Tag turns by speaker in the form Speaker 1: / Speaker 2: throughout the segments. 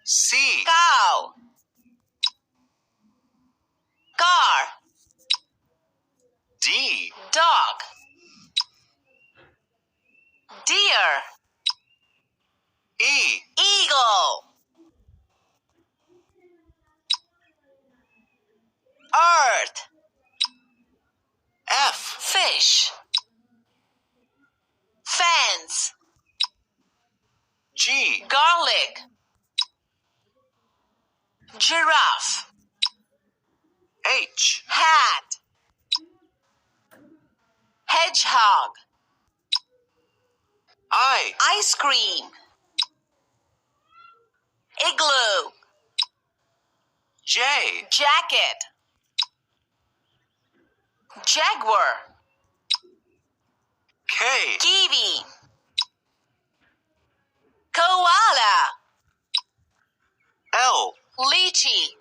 Speaker 1: C.
Speaker 2: Cow. Car.
Speaker 1: D.
Speaker 2: Dog. Deer.
Speaker 1: E.
Speaker 2: Eagle. Earth.
Speaker 1: F.
Speaker 2: Fish. Fence.
Speaker 1: G.
Speaker 2: Garlic. Giraffe.
Speaker 1: H.
Speaker 2: Hat. Hedgehog.
Speaker 1: I.
Speaker 2: Ice cream. Igloo.
Speaker 1: J.
Speaker 2: Jacket. Jaguar.
Speaker 1: K.
Speaker 2: Kiwi. Koala.
Speaker 1: L.
Speaker 2: Lychee.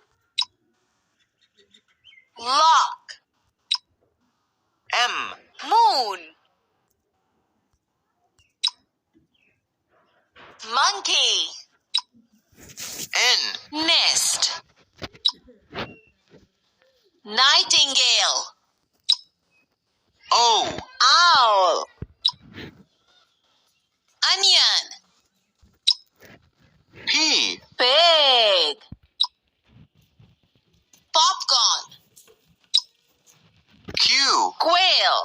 Speaker 2: Lock.
Speaker 1: M.
Speaker 2: Moon. Monkey.
Speaker 1: N.
Speaker 2: Nest. Nightingale.
Speaker 1: O.
Speaker 2: Owl. Onion.
Speaker 1: P.
Speaker 2: Pig. Popcorn.
Speaker 1: Q.
Speaker 2: Quail.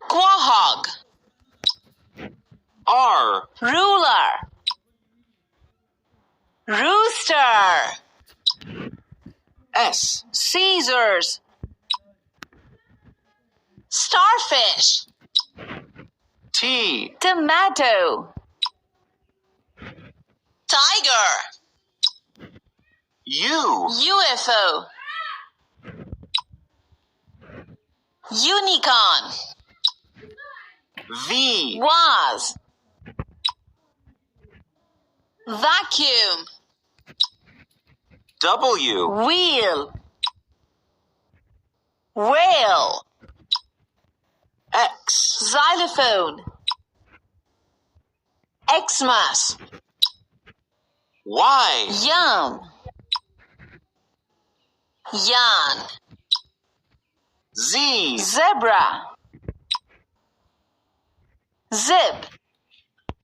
Speaker 2: Quahog.
Speaker 1: R.
Speaker 2: Ruler. Rooster.
Speaker 1: S.
Speaker 2: Scissors. Starfish.
Speaker 1: T.
Speaker 2: Tomato. Tiger.
Speaker 1: U.
Speaker 2: UFO. Unicorn.
Speaker 1: V.
Speaker 2: Was. Vacuum.
Speaker 1: W.
Speaker 2: Wheel. Whale.
Speaker 1: X.
Speaker 2: Xylophone. Xmas.
Speaker 1: Y.
Speaker 2: Yum. Yarn.
Speaker 1: Z.
Speaker 2: Zebra. Zip.